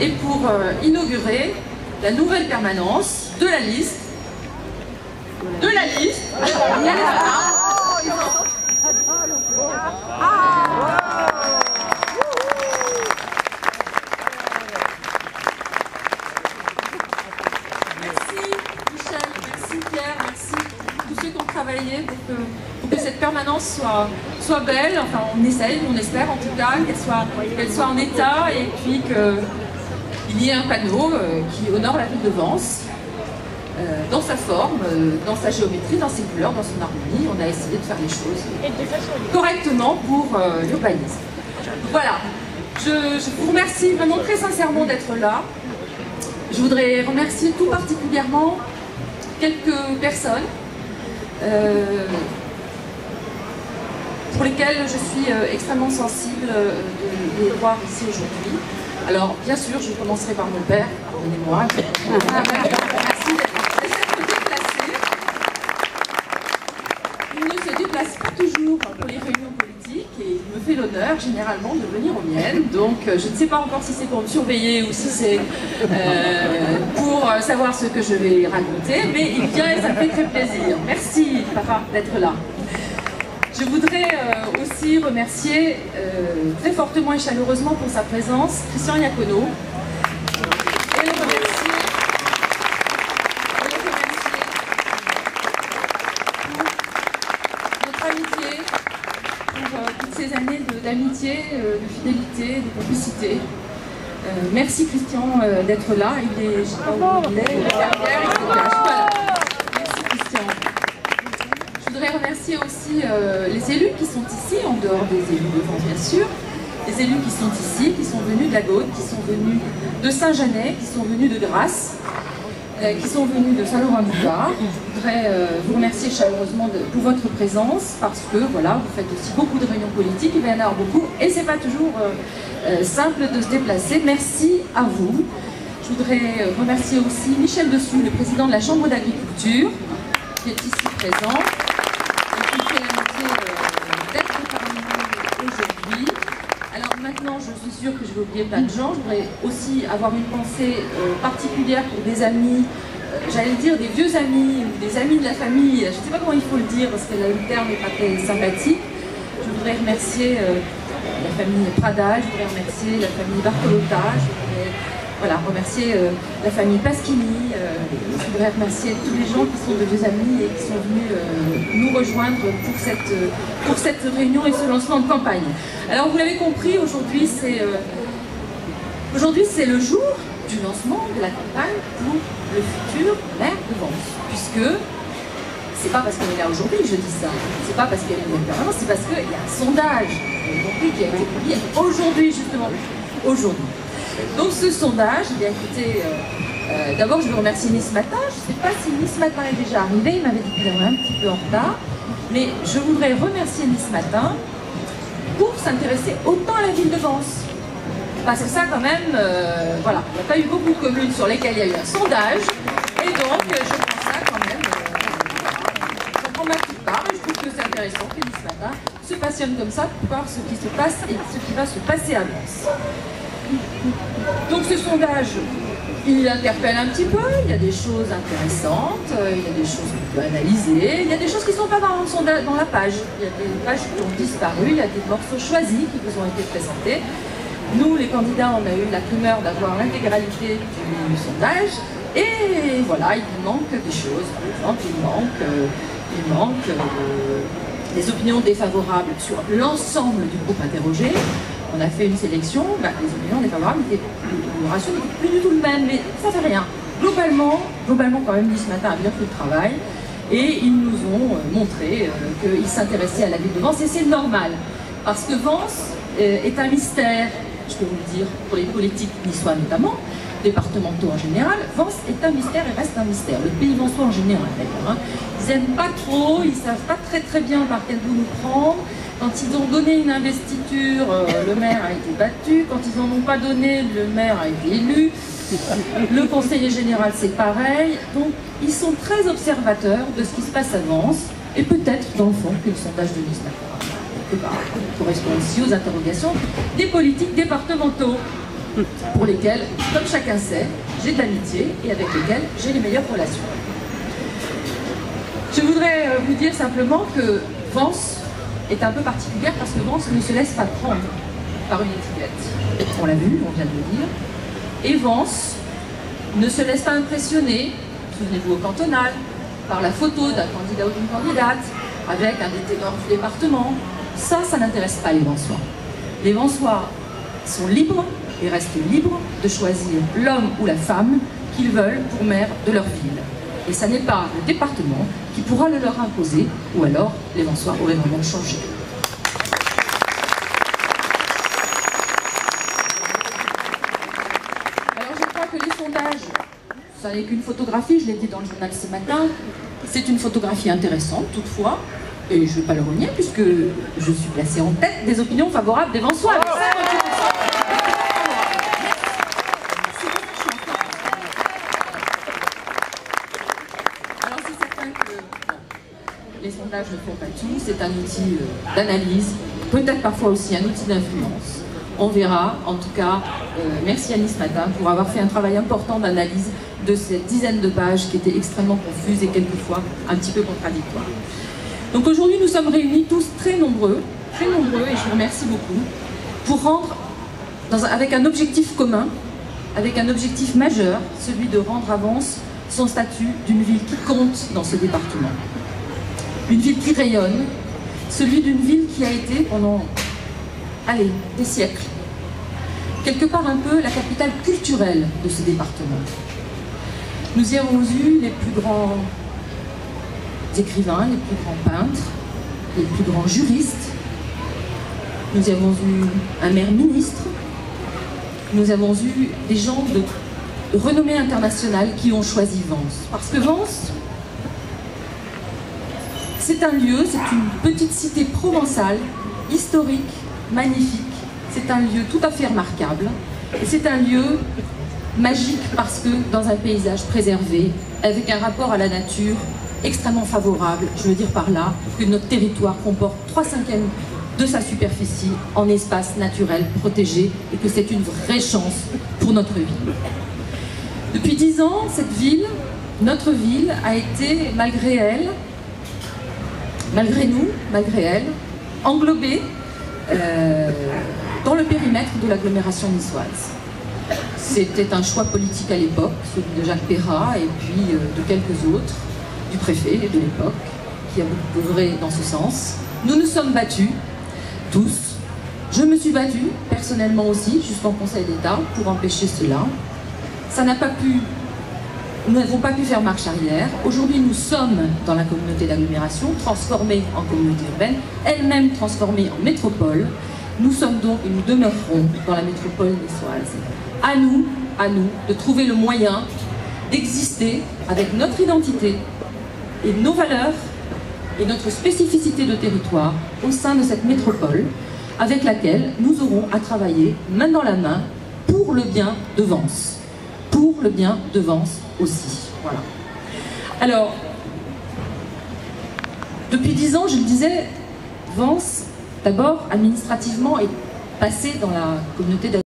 et pour inaugurer la nouvelle permanence de la liste. Pour que cette permanence soit belle, enfin on essaye, on espère en tout cas qu'elle soit en état et puis qu'il y ait un panneau qui honore la ville de Vence dans sa forme, dans sa géométrie, dans ses couleurs, dans son harmonie. On a essayé de faire les choses correctement pour l'urbanisme. Voilà, je vous remercie vraiment très sincèrement d'être là. Je voudrais remercier tout particulièrement quelques personnes pour lesquels je suis extrêmement sensible de les voir ici aujourd'hui. Alors, bien sûr, je commencerai par mon père, pardonnez-moi. Merci d'être déplacé. Il ne se déplace pas toujours pour les réunions politiques et il me fait l'honneur, généralement, de venir aux miennes. Donc, je ne sais pas encore si c'est pour me surveiller ou si c'est pour savoir ce que je vais raconter, mais il vient et ça me fait très plaisir. Merci, papa, d'être là. Je voudrais aussi remercier très fortement et chaleureusement pour sa présence Christian Iacono et le remercier pour notre amitié, pour toutes ces années d'amitié, de fidélité, de complicité. Merci Christian d'être là. Il est, je sais pas où il est derrière, il se cache. Voilà. Merci Christian. Je voudrais remercier aussi les élus qui sont ici, en dehors des élus de Vence bien sûr, les élus qui sont ici, qui sont venus de la Gaute, qui sont venus de Saint-Jeannet, qui sont venus de Grasse, qui sont venus de Saint-Laurent-du-Gard. Je voudrais vous remercier chaleureusement pour votre présence, parce que voilà, vous faites aussi beaucoup de réunions politiques, il va y en avoir beaucoup, et c'est pas toujours simple de se déplacer. Merci à vous. Je voudrais remercier aussi Michel Dessus, le président de la Chambre d'agriculture, qui est ici présent. Maintenant, je suis sûre que je vais oublier plein de gens. Je voudrais aussi avoir une pensée particulière pour des amis, j'allais dire des vieux amis ou des amis de la famille. Je ne sais pas comment il faut le dire parce que là, le terme n'est pas très sympathique. Je voudrais remercier la famille Prada, je voudrais remercier la famille Bartolotta, je voudrais remercier la famille Paschini, je voudrais remercier tous les gens qui sont de vieux amis et qui sont venus nous rejoindre pour cette réunion et ce lancement de campagne. Alors vous l'avez compris, aujourd'hui c'est le jour du lancement de la campagne pour le futur maire de Vence, puisque c'est pas parce qu'on est là aujourd'hui que je dis ça, c'est pas parce qu'il y a une permanence, c'est parce qu'il y a un sondage, vous avez compris, qui a été publié aujourd'hui, justement, aujourd'hui. Donc ce sondage, eh bien écoutez, d'abord je veux remercier Nice Matin. Je ne sais pas si Nice Matin est déjà arrivé, il m'avait dit qu'il était un petit peu en retard, mais je voudrais remercier Nice Matin pour s'intéresser autant à la ville de Vence. Parce que ça quand même, voilà, il n'y a pas eu beaucoup de communes sur lesquelles il y a eu un sondage, et donc je prends ça quand même, j'en prends ma petite part, et je trouve que c'est intéressant que Nice Matin se passionne comme ça pour voir ce qui se passe et ce qui va se passer à Vence. Donc ce sondage, il interpelle un petit peu, il y a des choses intéressantes, il y a des choses qu'on peut analyser, il y a des choses qui ne sont pas dans la page. Il y a des pages qui ont disparu, il y a des morceaux choisis qui vous ont été présentés. Nous, les candidats, on a eu la primeur d'avoir l'intégralité du sondage, et voilà, il manque des choses. Par exemple, il manque des opinions défavorables sur l'ensemble du groupe interrogé. On a fait une sélection, les opinions défavorables, le ratio n'était plus du tout le même, mais ça fait rien. Globalement quand même, Nice Matin a bien fait le travail, et ils nous ont montré qu'ils s'intéressaient à la ville de Vence, et c'est normal, parce que Vence est un mystère, je peux vous le dire, pour les politiques niçois notamment, départementaux en général. Vence est un mystère et reste un mystère. Le pays vençois en général d'ailleurs. Hein. Ils n'aiment pas trop, ils ne savent pas très bien par quel bout nous prendre. Quand ils ont donné une investiture, le maire a été battu. Quand ils n'en ont pas donné, le maire a été élu. Le conseiller général, c'est pareil. Donc, ils sont très observateurs de ce qui se passe à Vence. Et peut-être, dans le fond, que le sondage de Nice Matin correspond aussi aux interrogations des politiques départementaux. pour lesquels, comme chacun sait, j'ai de l'amitié et avec lesquels j'ai les meilleures relations. Je voudrais vous dire simplement que Vence est un peu particulière parce que Vence ne se laisse pas prendre par une étiquette. On l'a vu, on vient de le dire. Et Vence ne se laisse pas impressionner, souvenez-vous au cantonal, par la photo d'un candidat ou d'une candidate, avec un des ténors du département. Ça n'intéresse pas les Vensois. Les Vensois sont libres et restent libres de choisir l'homme ou la femme qu'ils veulent pour maire de leur ville. Et ça n'est pas le département qui pourra le leur imposer, ou alors les Vensois auraient vraiment changé. Alors je crois que les sondages, ça n'est qu'une photographie, je l'ai dit dans le journal ce matin, c'est une photographie intéressante toutefois, et je ne vais pas le renier puisque je suis placée en tête des opinions favorables des Vensois. Alors c'est certain que les sondages ne font pas tout, c'est un outil d'analyse, peut-être parfois aussi un outil d'influence. On verra, en tout cas, merci Annie ce matin pour avoir fait un travail important d'analyse de cette dizaine de pages qui étaient extrêmement confuses et quelquefois un petit peu contradictoires. Donc aujourd'hui nous sommes réunis tous très nombreux et je vous remercie beaucoup, pour rendre, avec un objectif commun, avec un objectif majeur, celui de rendre à Vence son statut d'une ville qui compte dans ce département. Une ville qui rayonne, celui d'une ville qui a été pendant, allez, des siècles, quelque part un peu la capitale culturelle de ce département. Nous y avons eu les plus grands écrivains, les plus grands peintres, les plus grands juristes. Nous y avons eu un maire ministre. Nous avons eu des gens de renommée internationale qui ont choisi Vence. Parce que Vence, c'est un lieu, c'est une petite cité provençale, historique, magnifique. C'est un lieu tout à fait remarquable. Et c'est un lieu magique parce que dans un paysage préservé, avec un rapport à la nature extrêmement favorable, je veux dire par là que notre territoire comporte 3/5 de sa superficie en espace naturel protégé et que c'est une vraie chance pour notre ville. Depuis 10 ans, cette ville, notre ville, a été, malgré elle, malgré nous, malgré elle, englobée dans le périmètre de l'agglomération niçoise. C'était un choix politique à l'époque, celui de Jacques Perrat et puis de quelques autres, du préfet de l'époque, qui a beaucoup œuvré dans ce sens. Nous nous sommes battus, tous. Je me suis battue, personnellement aussi, jusqu'en Conseil d'État, pour empêcher cela. Ça n'a pas pu... Nous n'avons pas pu faire marche arrière. Aujourd'hui, nous sommes dans la communauté d'agglomération, transformée en communauté urbaine, elle-même transformée en métropole. Nous sommes donc et nous demeurerons dans la métropole niçoise. À nous de trouver le moyen d'exister avec notre identité et nos valeurs et notre spécificité de territoire au sein de cette métropole avec laquelle nous aurons à travailler main dans la main pour le bien de Vence. Pour le bien de Vence aussi. Voilà. Alors, depuis 10 ans, je le disais, Vence, d'abord, administrativement, est passée dans la communauté